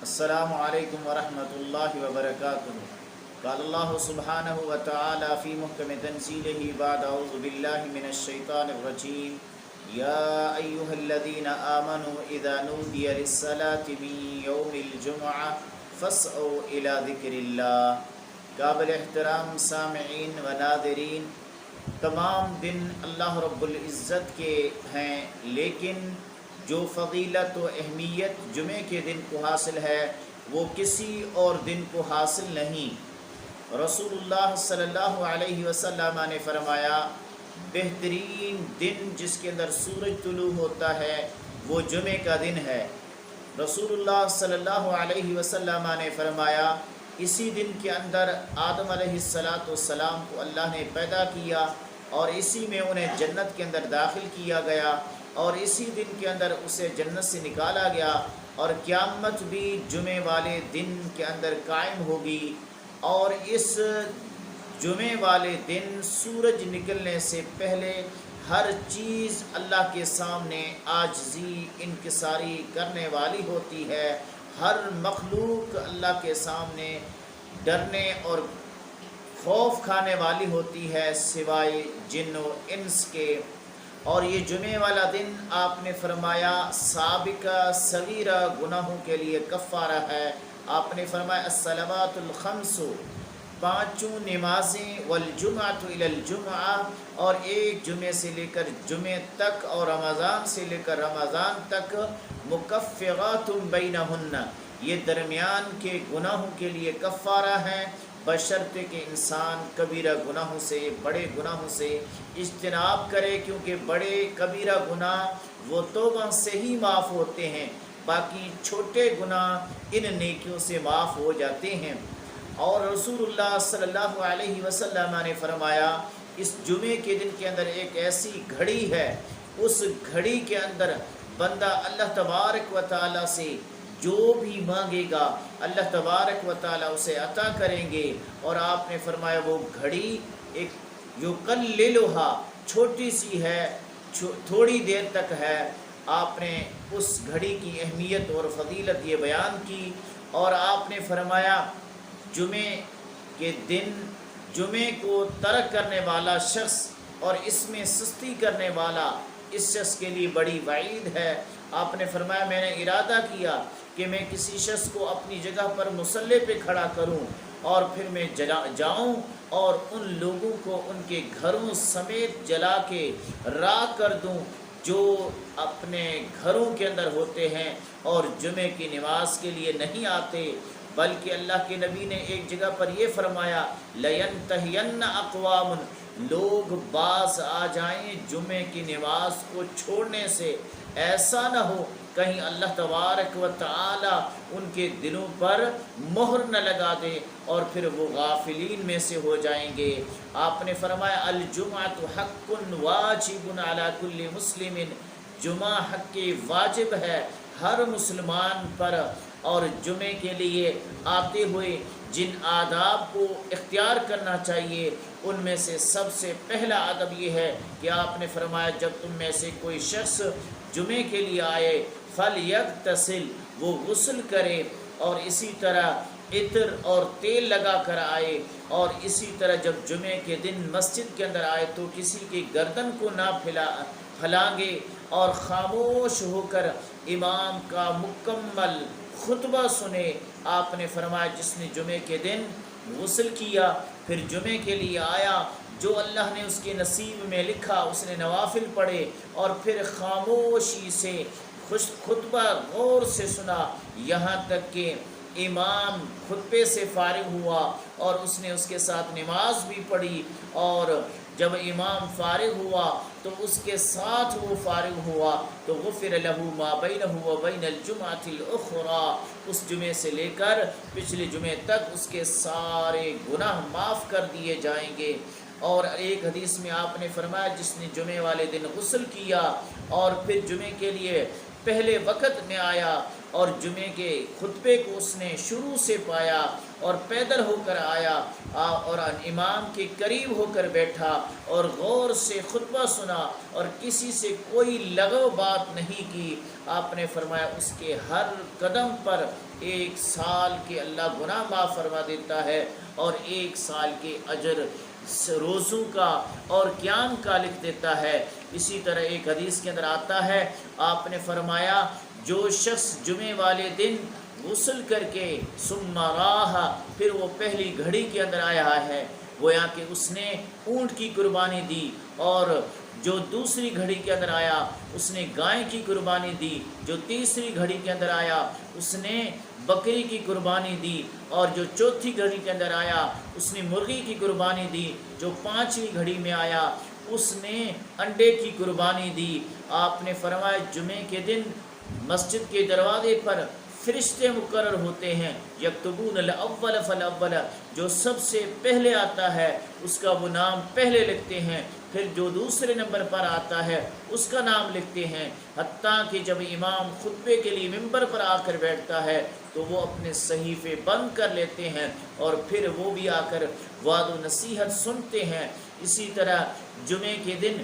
السلام علیکم ورحمۃ اللہ وبرکاتہ۔ قال اللہ سبحانہ وتعالی فی محکم تنزیلہ بعد اعوذ باللہ من الشیطان الرجیم یا ایہا الذین آمنوا اذا نودی للصلاة من یوم الجمعہ فاسعوا الی ذکر اللہ۔ قابل احترام سامعین و ناظرین، تمام دن اللہ رب العزت کے ہیں، لیکن جو فضیلت و اہمیت جمعے کے دن کو حاصل ہے وہ کسی اور دن کو حاصل نہیں۔ رسول اللہ صلی اللہ علیہ وسلم نے فرمایا، بہترین دن جس کے اندر سورج طلوع ہوتا ہے وہ جمعے کا دن ہے۔ رسول اللہ صلی اللہ علیہ وسلم نے فرمایا، اسی دن کے اندر آدم علیہ السلام کو اللہ نے پیدا کیا اور اسی میں انہیں جنت کے اندر داخل کیا گیا اور اسی دن کے اندر اسے جنت سے نکالا گیا، اور قیامت بھی جمعے والے دن کے اندر قائم ہوگی۔ اور اس جمعے والے دن سورج نکلنے سے پہلے ہر چیز اللہ کے سامنے عاجزی انکساری کرنے والی ہوتی ہے، ہر مخلوق اللہ کے سامنے ڈرنے اور خوف کھانے والی ہوتی ہے سوائے جن و انس کے۔ اور یہ جمعے والا دن آپ نے فرمایا سابقہ صغیرہ گناہوں کے لیے کفارہ ہے۔ آپ نے فرمایا الصلوات الخمس، پانچوں نمازیں، والجمعۃ الی الجمعہ، اور ایک جمعے سے لے کر جمعے تک اور رمضان سے لے کر رمضان تک، مکفرات بینہن، یہ درمیان کے گناہوں کے لیے کفارہ ہیں، بشرطے کہ انسان کبیرہ گناہوں سے، بڑے گناہوں سے اجتناب کرے، کیونکہ بڑے کبیرہ گناہ وہ توبہ سے ہی معاف ہوتے ہیں، باقی چھوٹے گناہ ان نیکیوں سے معاف ہو جاتے ہیں۔ اور رسول اللہ صلی اللہ علیہ وسلم نے فرمایا، اس جمعے کے دن کے اندر ایک ایسی گھڑی ہے، اس گھڑی کے اندر بندہ اللہ تبارک و تعالیٰ سے جو بھی مانگے گا اللہ تبارک و تعالیٰ اسے عطا کریں گے۔ اور آپ نے فرمایا وہ گھڑی ایک یقللھا، چھوٹی سی ہے، تھوڑی دیر تک ہے۔ آپ نے اس گھڑی کی اہمیت اور فضیلت یہ بیان کی، اور آپ نے فرمایا جمعے کے دن جمعے کو ترک کرنے والا شخص اور اس میں سستی کرنے والا، اس شخص کے لیے بڑی وعید ہے۔ آپ نے فرمایا میں نے ارادہ کیا کہ میں کسی شخص کو اپنی جگہ پر مصلی پہ کھڑا کروں اور پھر میں جاؤں اور ان لوگوں کو ان کے گھروں سمیت جلا کے راکھ کر دوں جو اپنے گھروں کے اندر ہوتے ہیں اور جمعے کی نماز کے لیے نہیں آتے۔ بلکہ اللہ کے نبی نے ایک جگہ پر یہ فرمایا، لَيَنْتَهِيَنَّ أَقْوَامٌ، لوگ باز آ جائیں جمعے کی نماز کو چھوڑنے سے، ایسا نہ ہو کہیں اللہ تبارک و تعالی ان کے دلوں پر مہر نہ لگا دے اور پھر وہ غافلین میں سے ہو جائیں گے۔ آپ نے فرمایا الجمعۃ حق واجب علی کل مسلم، جمعہ حق واجب ہے ہر مسلمان پر، اور جمعے کے لیے آتے ہوئے جن آداب کو اختیار کرنا چاہیے ان میں سے سب سے پہلا ادب یہ ہے کہ آپ نے فرمایا جب تم میں سے کوئی شخص جمعے کے لیے آئے فَلْيَغْتَسِلْ، وہ غسل کرے، اور اسی طرح عطر اور تیل لگا کر آئے، اور اسی طرح جب جمعے کے دن مسجد کے اندر آئے تو کسی کی گردن کو نہ پھلانگے اور خاموش ہو کر امام کا مکمل خطبہ سنے۔ آپ نے فرمایا جس نے جمعے کے دن غسل کیا پھر جمعے کے لیے آیا، جو اللہ نے اس کے نصیب میں لکھا اس نے نوافل پڑھے اور پھر خاموشی سے خطبہ غور سے سنا، یہاں تک کہ امام خطبے سے فارغ ہوا اور اس نے اس کے ساتھ نماز بھی پڑھی، اور جب امام فارغ ہوا تو اس کے ساتھ وہ فارغ ہوا تو غفر لہ ما بینہ و بین الجمعۃ الاخری، اس جمعے سے لے کر پچھلے جمعے تک اس کے سارے گناہ معاف کر دیے جائیں گے۔ اور ایک حدیث میں آپ نے فرمایا جس نے جمعے والے دن غسل کیا اور پھر جمعے کے لیے پہلے وقت میں آیا اور جمعے کے خطبے کو اس نے شروع سے پایا اور پیدل ہو کر آیا اور امام کے قریب ہو کر بیٹھا اور غور سے خطبہ سنا اور کسی سے کوئی لغو بات نہیں کی، آپ نے فرمایا اس کے ہر قدم پر 1 سال کے اللہ گناہ معاف فرما دیتا ہے اور 1 سال کے اجر روزوں کا اور قیام کا لکھ دیتا ہے۔ اسی طرح ایک حدیث کے اندر آتا ہے، آپ نے فرمایا جو شخص جمعے والے دن غسل کر کے ثم راہ، پھر وہ پہلی گھڑی کے اندر آیا ہے، گویا کہ اس نے اونٹ کی قربانی دی، اور جو دوسری گھڑی کے اندر آیا اس نے گائے کی قربانی دی، جو تیسری گھڑی کے اندر آیا اس نے بکری کی قربانی دی، اور جو چوتھی گھڑی کے اندر آیا اس نے مرغی کی قربانی دی، جو 5ویں گھڑی میں آیا اس نے انڈے کی قربانی دی۔ آپ نے فرمایا جمعے کے دن مسجد کے دروازے پر فرشتے مقرر ہوتے ہیں، یکتبون الاول فالاول، جو سب سے پہلے آتا ہے اس کا وہ نام پہلے لکھتے ہیں، پھر جو دوسرے نمبر پر آتا ہے اس کا نام لکھتے ہیں، حتیٰ کہ جب امام خطبے کے لیے ممبر پر آ کر بیٹھتا ہے تو وہ اپنے صحیفے بند کر لیتے ہیں اور پھر وہ بھی آ کر وعظ و نصیحت سنتے ہیں۔ اسی طرح جمعے کے دن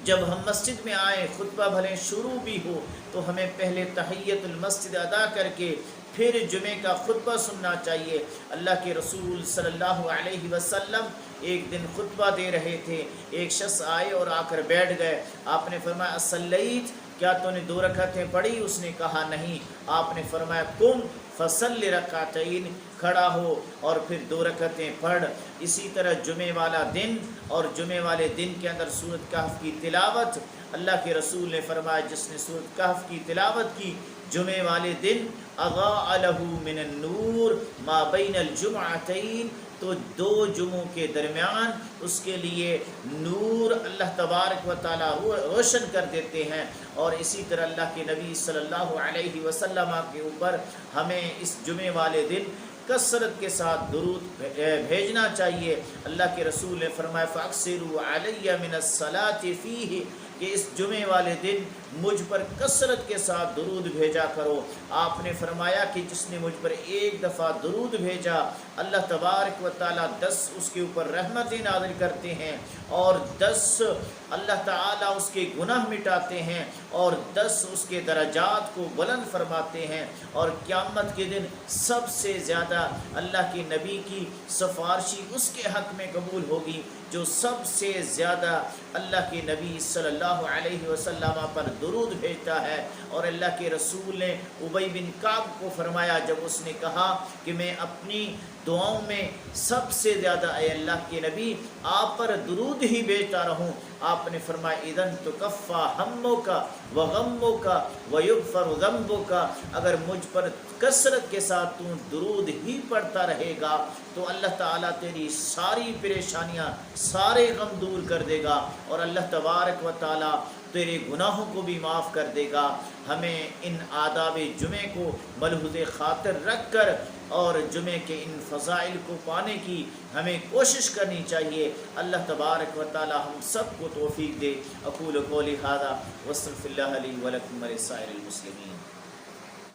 جب ہم مسجد میں آئیں، خطبہ بھلے شروع بھی ہو تو ہمیں پہلے تحیت المسجد ادا کر کے پھر جمعے کا خطبہ سننا چاہیے۔ اللہ کے رسول صلی اللہ علیہ وسلم ایک دن خطبہ دے رہے تھے، ایک شخص آئے اور آ کر بیٹھ گئے، آپ نے فرمایا اصلیت، کیا تو نے 2 رکعتیں پڑھی؟ اس نے کہا نہیں۔ آپ نے فرمایا قم فصلی رکعتین، کھڑا ہو اور پھر 2 رکعتیں پڑھ۔ اسی طرح جمعے والا دن اور جمعے والے دن کے اندر سورۃ کہف کی تلاوت، اللہ کے رسول نے فرمایا جس نے سورۃ کہف کی تلاوت کی جمعے والے دن اضاء له من النور ما بین الجمعتین، تو 2 جمعوں کے درمیان اس کے لیے نور اللہ تبارک و تعالیٰ روشن کر دیتے ہیں۔ اور اسی طرح اللہ کے نبی صلی اللہ علیہ وسلم کے اوپر ہمیں اس جمعے والے دن کثرت کے ساتھ درود بھیجنا چاہیے۔ اللہ کے رسول نے فرمایا فَأَكْثِرُوا عَلَيَّ مِنَ الصَّلَاةِ فِيهِ، کہ اس جمعے والے دن مجھ پر کثرت کے ساتھ درود بھیجا کرو۔ آپ نے فرمایا کہ جس نے مجھ پر 1 دفعہ درود بھیجا اللہ تبارک و تعالیٰ 10 اس کے اوپر رحمتیں نازل کرتے ہیں، اور 10 اللہ تعالیٰ اس کے گناہ مٹاتے ہیں، اور 10 اس کے درجات کو بلند فرماتے ہیں، اور قیامت کے دن سب سے زیادہ اللہ کے نبی کی سفارشی اس کے حق میں قبول ہوگی جو سب سے زیادہ اللہ کے نبی صلی اللہ علیہ وسلم پر درود بھیجتا ہے۔ اور اللہ کے رسول نے ابی بن کعب کو فرمایا جب اس نے کہا کہ میں اپنی دعاؤں میں سب سے زیادہ اے اللہ کے نبی آپ پر درود ہی بھیجتا رہوں، آپ نے فرمایا اذن تکفی ہمک وغمک ویغفر ذنبک، اگر مجھ پر کثرت کے ساتھ تو درود ہی پڑھتا رہے گا تو اللہ تعالیٰ تیری ساری پریشانیاں سارے غم دور کر دے گا، اور اللہ تبارک و تعالیٰ تیرے گناہوں کو بھی معاف کر دے گا۔ ہمیں ان آداب جمعے کو ملحوظ خاطر رکھ کر اور جمعے کے ان فضائل کو پانے کی ہمیں کوشش کرنی چاہیے۔ اللہ تبارک و تعالی ہم سب کو توفیق دے۔ اقول قولی ھذا واستغفر اللہ لی ولکم ولسائر المسلمین۔